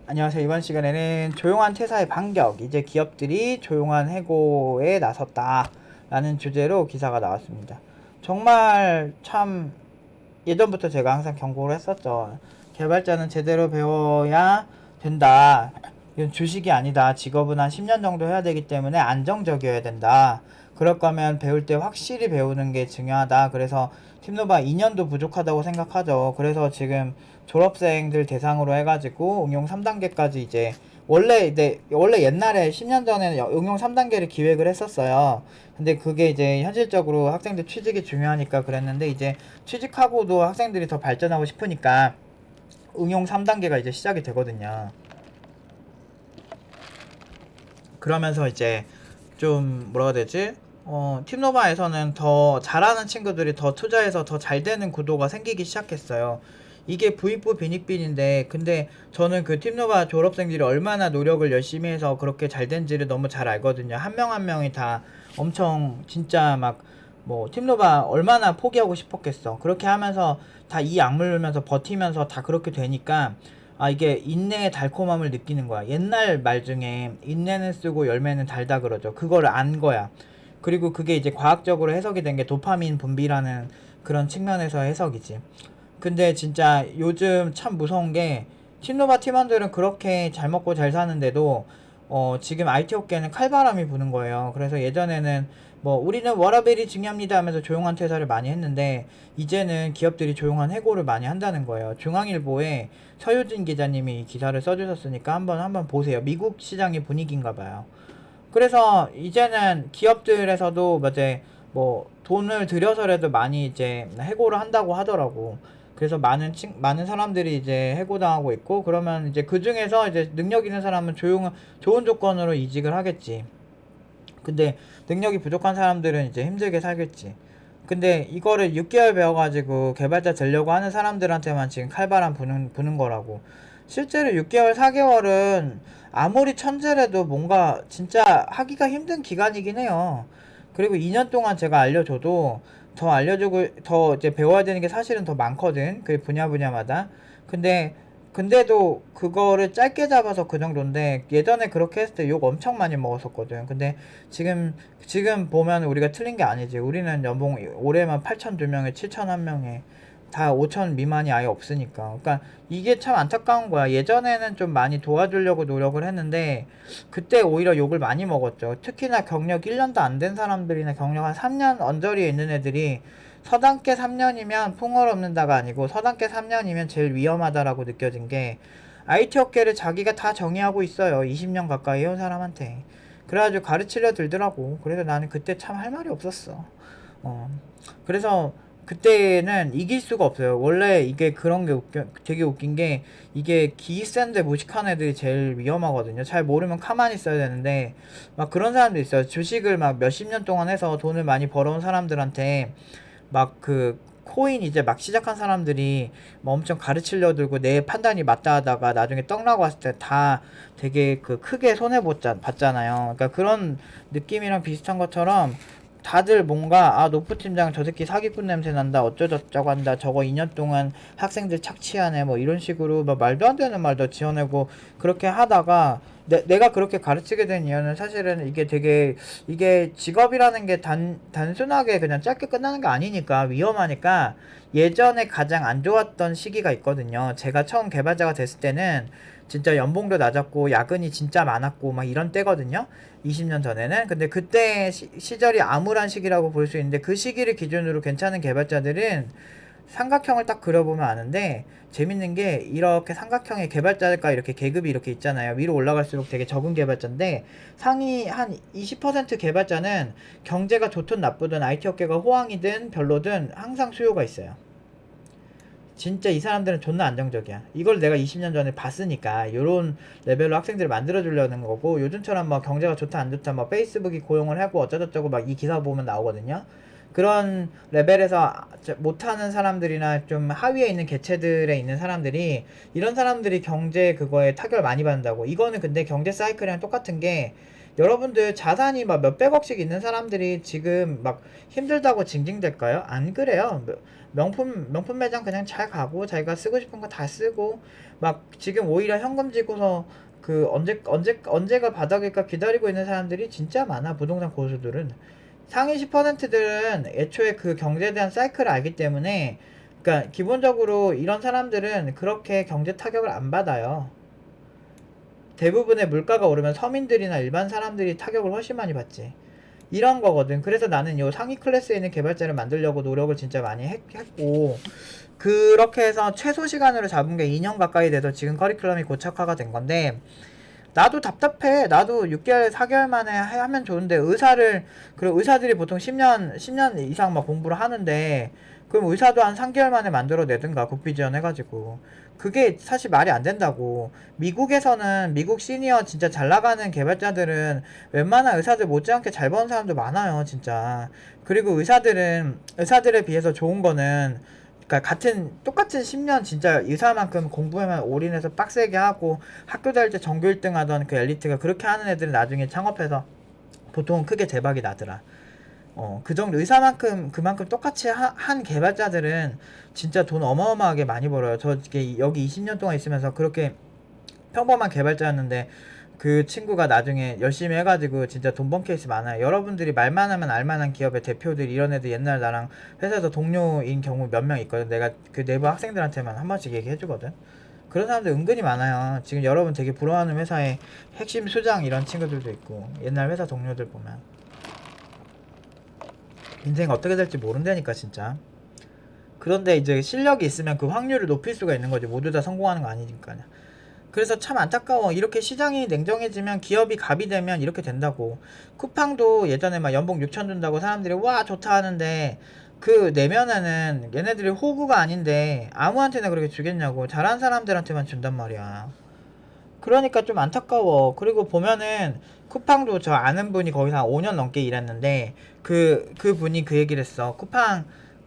안녕하세요. 이번 시간에는 조용한 퇴사의 반격, 이제 기업들이 조용한 해고에 나섰다 라는 주제로 기사가 나왔습니다. 정말 참 예전부터 제가 항상 경고를 했었죠. 개발자는 제대로 배워야 된다. 이건 주식이 아니다. 직업은 한 10년 정도 해야 되기 때문에 안정적이어야 된다. 그럴 거면 배울 때 확실히 배우는 게 중요하다. 그래서 팀노바 2년도 부족하다고 생각하죠. 그래서 지금 졸업생들 대상으로 해가지고 응용 3단계까지 이제 원래 옛날에 10년 전에는 응용 3단계를 기획을 했었어요. 근데 그게 이제 현실적으로 학생들 취직이 중요하니까 그랬는데 이제 취직하고도 학생들이 더 발전하고 싶으니까 응용 3단계가 이제 시작이 되거든요. 그러면서 이제 좀 뭐라고 해야 되지? 팀노바에서는 더 잘하는 친구들이 더 투자해서 더 잘 되는 구도가 생기기 시작했어요. 이게 부익부 빈익빈인데 근데 저는 그 팀노바 졸업생들이 얼마나 노력을 열심히 해서 그렇게 잘 된지를 너무 잘 알거든요. 한 명 한 명이 다 엄청 진짜 막 뭐 팀노바 얼마나 포기하고 싶었겠어. 그렇게 하면서 다 이 악물 물면서 버티면서 다 그렇게 되니까 이게 인내의 달콤함을 느끼는 거야. 옛날 말 중에 인내는 쓰고 열매는 달다 그러죠. 그걸 안 거야. 그리고 그게 이제 과학적으로 해석이 된 게 도파민 분비라는 그런 측면에서 해석이지. 근데 진짜 요즘 참 무서운 게 팀노바 팀원들은 그렇게 잘 먹고 잘 사는데도 지금 IT 업계는 칼바람이 부는 거예요. 그래서 예전에는 뭐 우리는 워라밸이 중요합니다 하면서 조용한 퇴사를 많이 했는데 이제는 기업들이 조용한 해고를 많이 한다는 거예요. 중앙일보에 서효진 기자님이 이 기사를 써주셨으니까 한번 보세요. 미국 시장의 분위기인가 봐요. 그래서 이제는 기업들에서도 이제 뭐 돈을 들여서라도 많이 이제 해고를 한다고 하더라고. 그래서 많은 사람들이 이제 해고당하고 있고, 그러면 이제 그 중에서 이제 능력 있는 사람은 좋은 조건으로 이직을 하겠지. 근데 능력이 부족한 사람들은 이제 힘들게 살겠지. 근데 이거를 6개월 배워가지고 개발자 되려고 하는 사람들한테만 지금 칼바람 부는 거라고. 실제로 6개월, 4개월은 아무리 천재라도 뭔가 진짜 하기가 힘든 기간이긴 해요. 그리고 2년 동안 제가 알려줘도 더 알려주고 더 이제 배워야 되는 게 사실은 더 많거든. 그 분야마다. 근데 근데도 그거를 짧게 잡아서 그 정도인데 예전에 그렇게 했을 때 욕 엄청 많이 먹었었거든. 근데 지금 보면 우리가 틀린 게 아니지. 우리는 연봉 올해만 8,002명에 7,001명에 다 5천 미만이 아예 없으니까. 그러니까 이게 참 안타까운 거야. 예전에는 좀 많이 도와주려고 노력을 했는데 그때 오히려 욕을 많이 먹었죠. 특히나 경력 1년도 안 된 사람들이나 경력 한 3년 언저리에 있는 애들이 서당계 3년이면 풍월 없는다가 아니고 서당계 3년이면 제일 위험하다라고 느껴진 게 IT 업계를 자기가 다 정의하고 있어요. 20년 가까이 해온 사람한테. 그래가지고 가르치려 들더라고. 그래서 나는 그때 참 할 말이 없었어. 어. 그래서 그때는 이길 수가 없어요. 원래 이게 그런 게 되게 웃긴 게 이게 기 센데 무식한 애들이 제일 위험하거든요. 잘 모르면 가만히 있어야 되는데 막 그런 사람도 있어요. 주식을 막 몇십 년 동안 해서 돈을 많이 벌어온 사람들한테 막 그 코인 이제 막 시작한 사람들이 뭐 엄청 가르치려 들고 내 판단이 맞다 하다가 나중에 떡 나고 왔을 때 다 되게 그 크게 손해 봤잖아요. 그러니까 그런 느낌이랑 비슷한 것처럼 다들 뭔가 노프 팀장 저 새끼 사기꾼 냄새 난다 어쩌저쩌고 한다 저거 2년 동안 학생들 착취하네 뭐 이런 식으로 막 말도 안 되는 말도 지어내고 그렇게 하다가 내가 그렇게 가르치게 된 이유는 사실은 이게 직업이라는 게 단순하게 그냥 짧게 끝나는 게 아니니까 위험하니까 예전에 가장 안 좋았던 시기가 있거든요. 제가 처음 개발자가 됐을 때는 진짜 연봉도 낮았고 야근이 진짜 많았고 막 이런 때거든요. 20년 전에는. 근데 그때 시절이 암울한 시기라고 볼 수 있는데 그 시기를 기준으로 괜찮은 개발자들은 삼각형을 딱 그려보면 아는데 재밌는 게 이렇게 삼각형의 개발자가 이렇게 계급이 이렇게 있잖아요. 위로 올라갈수록 되게 적은 개발자인데 상위 한 20% 개발자는 경제가 좋든 나쁘든 IT 업계가 호황이든 별로든 항상 수요가 있어요. 진짜 이 사람들은 존나 안정적이야. 이걸 내가 20년 전에 봤으니까 요런 레벨로 학생들을 만들어 주려는 거고 요즘처럼 뭐 경제가 좋다 안 좋다 뭐 페이스북이 고용을 하고 어쩌고저쩌고 막 이 기사 보면 나오거든요. 그런 레벨에서 못하는 사람들이나 좀 하위에 있는 계층들에 있는 사람들이 이런 사람들이 경제 그거에 타격을 많이 받는다고. 이거는 근데 경제 사이클이랑 똑같은 게 여러분들 자산이 막 몇백억씩 있는 사람들이 지금 막 힘들다고 징징댈까요? 안 그래요. 명품 매장 그냥 잘 가고 자기가 쓰고 싶은 거 다 쓰고 막 지금 오히려 현금 쥐고서 그 언제가 바닥일까 기다리고 있는 사람들이 진짜 많아. 부동산 고수들은 상위 10%들은 애초에 그 경제에 대한 사이클을 알기 때문에, 그러니까 기본적으로 이런 사람들은 그렇게 경제 타격을 안 받아요. 대부분의 물가가 오르면 서민들이나 일반 사람들이 타격을 훨씬 많이 받지. 이런 거거든. 그래서 나는 요 상위 클래스에 있는 개발자를 만들려고 노력을 진짜 많이 했고, 그렇게 해서 최소 시간으로 잡은 게 2년 가까이 돼서 지금 커리큘럼이 고착화가 된 건데, 나도 답답해. 나도 6개월, 4개월 만에 하면 좋은데, 그리고 의사들이 보통 10년 이상 막 공부를 하는데, 그럼 의사도 한 3개월 만에 만들어내든가, 국비 지원해가지고. 그게 사실 말이 안 된다고. 미국에서는, 미국 시니어 진짜 잘 나가는 개발자들은 웬만한 의사들 못지않게 잘 버는 사람도 많아요, 진짜. 그리고 의사들에 비해서 좋은 거는, 그러니까 똑같은 10년 진짜 의사만큼 공부에만 올인해서 빡세게 하고 학교 다닐 때 전교 1등 하던 그 엘리트가 그렇게 하는 애들은 나중에 창업해서 보통 크게 대박이 나더라. 그 정도 그만큼 똑같이 한 개발자들은 진짜 돈 어마어마하게 많이 벌어요. 저 이게 여기 20년 동안 있으면서 그렇게 평범한 개발자였는데 그 친구가 나중에 열심히 해가지고 진짜 돈 번 케이스 많아요. 여러분들이 말만 하면 알만한 기업의 대표들 이런 애들 옛날 나랑 회사에서 동료인 경우 몇 명 있거든. 내가 그 내부 학생들한테만 한 번씩 얘기해주거든. 그런 사람들 은근히 많아요. 지금 여러분 되게 부러워하는 회사의 핵심 수장 이런 친구들도 있고 옛날 회사 동료들 보면 인생 어떻게 될지 모른다니까 진짜. 그런데 이제 실력이 있으면 그 확률을 높일 수가 있는 거지. 모두 다 성공하는 거 아니니까요. 그래서 참 안타까워. 이렇게 시장이 냉정해지면 기업이 갑이 되면 이렇게 된다고. 쿠팡도 예전에 막 연봉 6천 준다고 사람들이 와 좋다 하는데 그 내면에는 얘네들이 호구가 아닌데 아무한테나 그렇게 주겠냐고. 잘한 사람들한테만 준단 말이야. 그러니까 좀 안타까워. 그리고 보면은 쿠팡도 저 아는 분이 거기서 한 5년 넘게 일했는데 그 분이 그 얘기를 했어.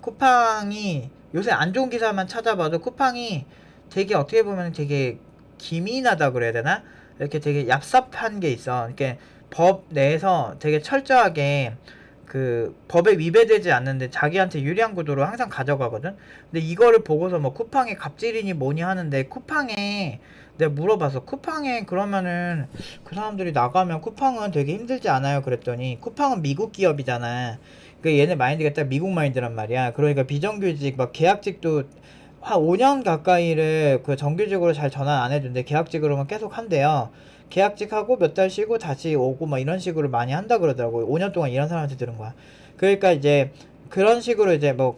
쿠팡이 요새 안 좋은 기사만 찾아봐도 쿠팡이 되게 어떻게 보면 되게 기민하다 그래야 되나? 이렇게 되게 얍삽한 게 있어. 이렇게 법 내에서 되게 철저하게 그 법에 위배되지 않는데 자기한테 유리한 구도로 항상 가져가거든. 근데 이거를 보고서 뭐 쿠팡에 갑질이니 뭐니 하는데 쿠팡에 내가 물어봤어. 쿠팡에 그러면은 그 사람들이 나가면 쿠팡은 되게 힘들지 않아요? 그랬더니 쿠팡은 미국 기업이잖아. 그 얘네 마인드가 딱 미국 마인드란 말이야. 그러니까 비정규직 막 계약직도 한 5년 가까이를 그 정규직으로 잘 전환 안 해준대. 계약직으로만 계속 한대요. 계약직하고 몇 달 쉬고 다시 오고 막 이런 식으로 많이 한다 그러더라고. 5년 동안 이런 사람한테 들은 거야. 그러니까 이제 그런 식으로 이제 뭐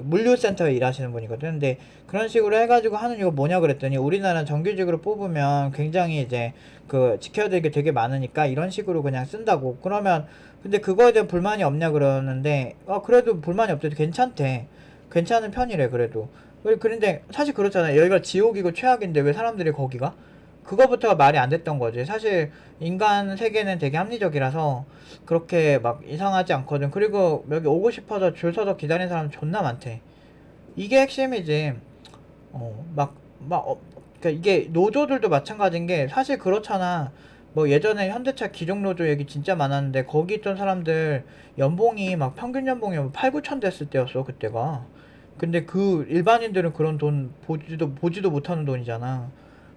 물류센터에 일하시는 분이거든. 근데 그런 식으로 해가지고 하는 이유가 뭐냐 그랬더니 우리나라는 정규직으로 뽑으면 굉장히 이제 그 지켜야 될 게 되게 많으니까 이런 식으로 그냥 쓴다고. 그러면 근데 그거에 대한 불만이 없냐 그러는데 그래도 불만이 없대도 괜찮대. 괜찮은 편이래 그래도. 그런데 사실 그렇잖아요. 여기가 지옥이고 최악인데 왜 사람들이 거기가? 그거부터가 말이 안 됐던 거지. 사실 인간 세계는 되게 합리적이라서 그렇게 막 이상하지 않거든. 그리고 여기 오고 싶어서 줄 서서 기다리는 사람 존나 많대. 이게 핵심이지. 그러니까 이게 노조들도 마찬가지인 게 사실 그렇잖아. 뭐 예전에 현대차 기종 노조 얘기 진짜 많았는데 거기 있던 사람들 연봉이 막 평균 연봉이 8, 9천 됐을 때였어 그때가. 근데 그 일반인들은 그런 돈 보지도 못하는 돈이잖아.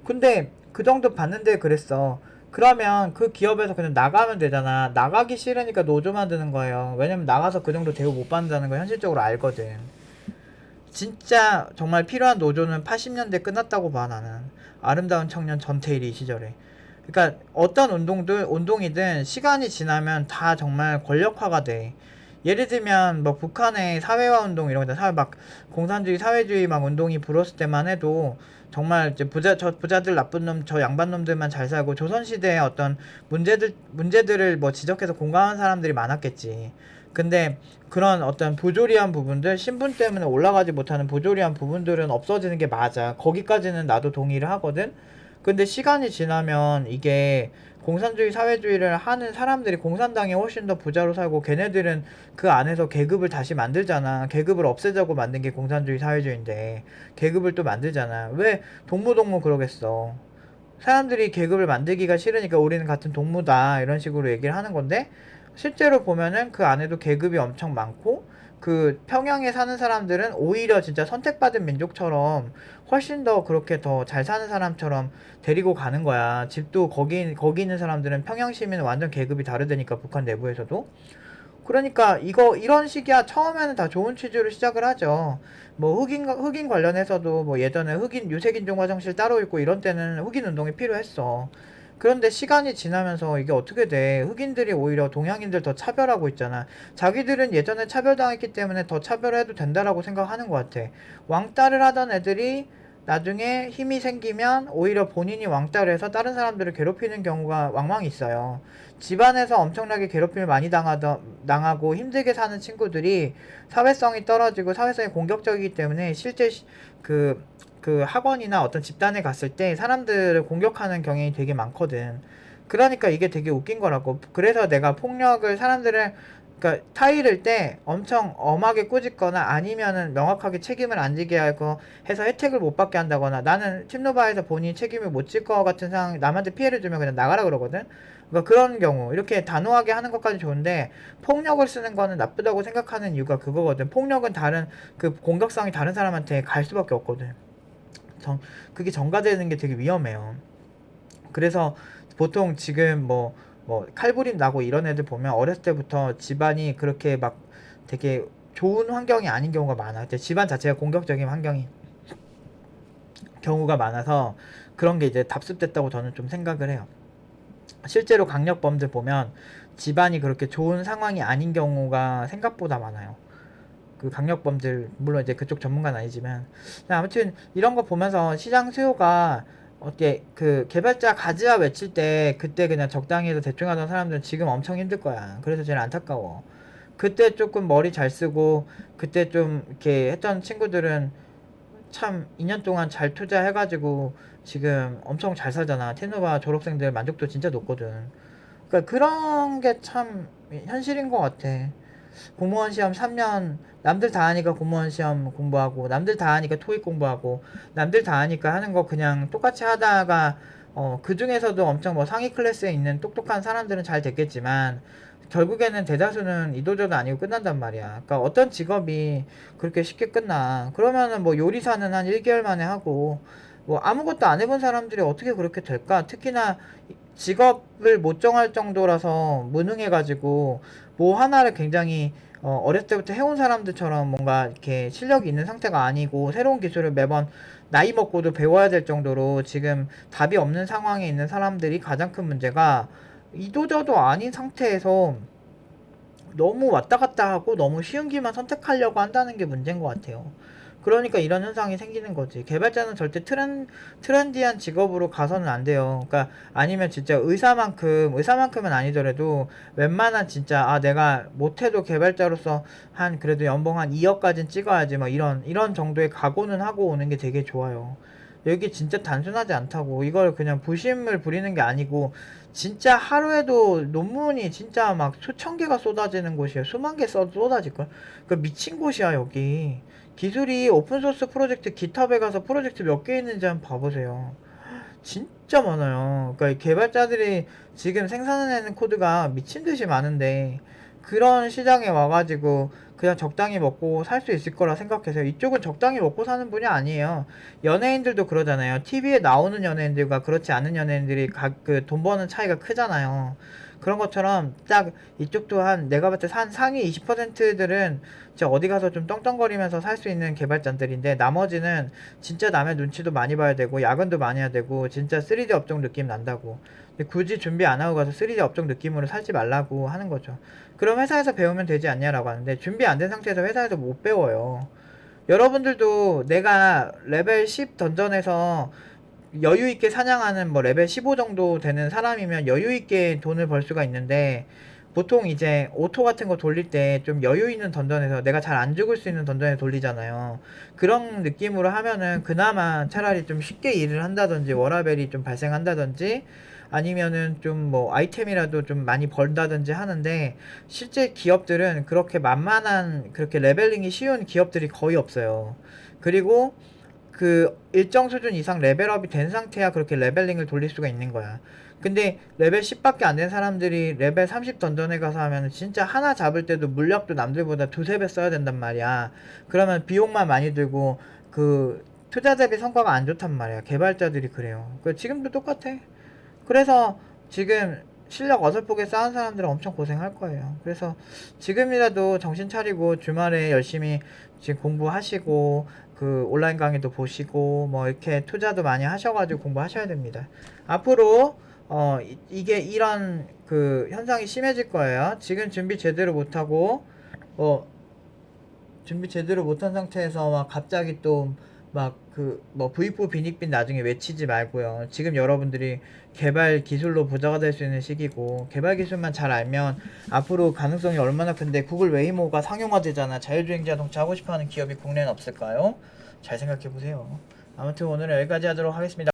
근데 그 정도 받는데 그랬어. 그러면 그 기업에서 그냥 나가면 되잖아. 나가기 싫으니까 노조 만드는 거예요. 왜냐면 나가서 그 정도 대우 못 받는다는 거 현실적으로 알거든. 진짜 정말 필요한 노조는 80년대 끝났다고 봐 나는. 아름다운 청년 전태일이 시절에. 그러니까 어떤 운동이든 시간이 지나면 다 정말 권력화가 돼. 예를 들면 뭐 북한의 사회화 운동 이런 거 막 공산주의 사회주의 막 운동이 불었을 때만 해도 정말 이제 부자들 나쁜 놈 저 양반 놈들만 잘 살고 조선시대의 어떤 문제들을 뭐 지적해서 공감한 사람들이 많았겠지. 근데 그런 어떤 부조리한 부분들 신분 때문에 올라가지 못하는 부조리한 부분들은 없어지는 게 맞아. 거기까지는 나도 동의를 하거든. 근데 시간이 지나면 이게 공산주의 사회주의를 하는 사람들이 공산당이 훨씬 더 부자로 살고 걔네들은 그 안에서 계급을 다시 만들잖아. 계급을 없애자고 만든 게 공산주의 사회주의인데 계급을 또 만들잖아. 왜 동무동무 그러겠어. 사람들이 계급을 만들기가 싫으니까 우리는 같은 동무다 이런 식으로 얘기를 하는 건데, 실제로 보면은 그 안에도 계급이 엄청 많고, 그 평양에 사는 사람들은 오히려 진짜 선택받은 민족처럼 훨씬 더 그렇게 더 잘 사는 사람처럼 데리고 가는 거야. 집도 거기 있는 사람들은 평양 시민은 완전 계급이 다르다니까, 북한 내부에서도. 그러니까 이런 식이야. 처음에는 다 좋은 취지로 시작을 하죠. 뭐 흑인 관련해서도 뭐 예전에 흑인 유색인종 화장실 따로 있고 이런 때는 흑인 운동이 필요했어. 그런데 시간이 지나면서 이게 어떻게 돼? 흑인들이 오히려 동양인들 더 차별하고 있잖아. 자기들은 예전에 차별당했기 때문에 더 차별해도 된다라고 생각하는 것 같아. 왕따를 하던 애들이 나중에 힘이 생기면 오히려 본인이 왕따를 해서 다른 사람들을 괴롭히는 경우가 왕왕 있어요. 집안에서 엄청나게 괴롭힘을 많이 당하고 힘들게 사는 친구들이 사회성이 떨어지고 사회성이 공격적이기 때문에 실제 그 학원이나 어떤 집단에 갔을 때 사람들을 공격하는 경향이 되게 많거든. 그러니까 이게 되게 웃긴 거라고. 그래서 내가 폭력을 사람들을, 그러니까 타이를 때 엄청 엄하게 꾸짖거나 아니면은 명확하게 책임을 안 지게 하고 해서 혜택을 못 받게 한다거나, 나는 팀노바에서 본인이 책임을 못 질 것 같은 상황, 남한테 피해를 주면 그냥 나가라 그러거든. 그러니까 그런 경우 이렇게 단호하게 하는 것까지 좋은데, 폭력을 쓰는 거는 나쁘다고 생각하는 이유가 그거거든. 폭력은 다른 그 공격성이 다른 사람한테 갈 수밖에 없거든. 그게 전가되는 게 되게 위험해요. 그래서 보통 지금 뭐 칼부림 나고 이런 애들 보면 어렸을 때부터 집안이 그렇게 막 되게 좋은 환경이 아닌 경우가 많아. 집안 자체가 공격적인 환경인 경우가 많아서 그런 게 이제 답습됐다고 저는 좀 생각을 해요. 실제로 강력범들 보면 집안이 그렇게 좋은 상황이 아닌 경우가 생각보다 많아요. 그 강력범들, 물론 이제 그쪽 전문가는 아니지만. 아무튼 이런 거 보면서 시장 수요가 어떻게, 그 개발자 가즈아 외칠 때 그때 그냥 적당히 해서 대충 하던 사람들은 지금 엄청 힘들 거야. 그래서 제일 안타까워. 그때 조금 머리 잘 쓰고 그때 좀 이렇게 했던 친구들은 참 2년 동안 잘 투자해가지고 지금 엄청 잘 살잖아. 테노바 졸업생들 만족도 진짜 높거든. 그러니까 그런 게 참 현실인 것 같아. 공무원 시험 3년, 남들 다 하니까 공무원 시험 공부하고, 남들 다 하니까 토익 공부하고, 남들 다 하니까 하는 거 그냥 똑같이 하다가, 그 중에서도 엄청 뭐 상위 클래스에 있는 똑똑한 사람들은 잘 됐겠지만, 결국에는 대다수는 이도저도 아니고 끝난단 말이야. 그러니까 어떤 직업이 그렇게 쉽게 끝나. 그러면은 뭐 요리사는 한 1개월 만에 하고, 뭐 아무것도 안 해본 사람들이 어떻게 그렇게 될까? 특히나 직업을 못 정할 정도라서 무능해가지고 뭐 하나를 굉장히 어렸을 때부터 해온 사람들처럼 뭔가 이렇게 실력이 있는 상태가 아니고, 새로운 기술을 매번 나이 먹고도 배워야 될 정도로 지금 답이 없는 상황에 있는 사람들이 가장 큰 문제가, 이도저도 아닌 상태에서 너무 왔다 갔다 하고 너무 쉬운 길만 선택하려고 한다는 게 문제인 것 같아요. 그러니까 이런 현상이 생기는 거지. 개발자는 절대 트렌디한 직업으로 가서는 안 돼요. 그러니까 아니면 진짜 의사만큼은 아니더라도 웬만한 진짜, 내가 못해도 개발자로서 한 그래도 연봉 한 2억까진 찍어야지, 뭐 이런 정도의 각오는 하고 오는 게 되게 좋아요. 여기 진짜 단순하지 않다고. 이걸 그냥 부심을 부리는 게 아니고 진짜 하루에도 논문이 진짜 막 수천 개가 쏟아지는 곳이에요. 수만 개 쏟아질걸. 그 미친 곳이야 여기. 기술이 오픈소스 프로젝트 깃허브에 가서 프로젝트 몇 개 있는지 한번 봐보세요. 진짜 많아요. 그러니까 개발자들이 지금 생산해내는 코드가 미친 듯이 많은데, 그런 시장에 와가지고 그냥 적당히 먹고 살 수 있을 거라 생각해서요. 이쪽은 적당히 먹고 사는 분야 아니에요. 연예인들도 그러잖아요. TV에 나오는 연예인들과 그렇지 않은 연예인들이 그 돈 버는 차이가 크잖아요. 그런 것처럼 딱 이쪽도 내가 봤을 때 한 상위 20%들은 진짜 어디 가서 좀 떵떵거리면서 살 수 있는 개발자들인데, 나머지는 진짜 남의 눈치도 많이 봐야 되고 야근도 많이 해야 되고 진짜 3D 업종 느낌 난다고. 근데 굳이 준비 안 하고 가서 3D 업종 느낌으로 살지 말라고 하는 거죠. 그럼 회사에서 배우면 되지 않냐라고 하는데, 준비 안 된 상태에서 회사에서 못 배워요. 여러분들도 내가 레벨 10 던전에서 여유있게 사냥하는 뭐 레벨 15 정도 되는 사람이면 여유있게 돈을 벌 수가 있는데, 보통 이제 오토 같은 거 돌릴 때 좀 여유있는 던전에서 내가 잘 안 죽을 수 있는 던전에 돌리잖아요. 그런 느낌으로 하면은 그나마 차라리 좀 쉽게 일을 한다든지 워라벨이 좀 발생한다든지 아니면은 좀 뭐 아이템이라도 좀 많이 벌다든지 하는데, 실제 기업들은 그렇게 만만한, 그렇게 레벨링이 쉬운 기업들이 거의 없어요. 그리고 그 일정 수준 이상 레벨업이 된 상태야 그렇게 레벨링을 돌릴 수가 있는 거야. 근데 레벨 10밖에 안 된 사람들이 레벨 30 던전에 가서 하면 진짜 하나 잡을 때도 물약도 남들보다 두세 배 써야 된단 말이야. 그러면 비용만 많이 들고 그 투자 대비 성과가 안 좋단 말이야. 개발자들이 그래요. 그 지금도 똑같아. 그래서 지금 실력 어설프게 쌓은 사람들은 엄청 고생할 거예요. 그래서 지금이라도 정신 차리고 주말에 열심히 지금 공부하시고 그 온라인 강의도 보시고 뭐 이렇게 투자도 많이 하셔가지고 공부하셔야 됩니다. 앞으로 이게 이런 그 현상이 심해질 거예요. 지금 준비 제대로 못하고 준비 제대로 못한 상태에서 막 갑자기 또 막 그 뭐 V4 비닉빈 나중에 외치지 말고요. 지금 여러분들이 개발 기술로 부자가 될 수 있는 시기고 개발 기술만 잘 알면 앞으로 가능성이 얼마나 큰데 구글 웨이모가 상용화되잖아. 자율주행 자동차 하고 싶어하는 기업이 국내엔 없을까요? 잘 생각해 보세요. 아무튼 오늘은 여기까지 하도록 하겠습니다.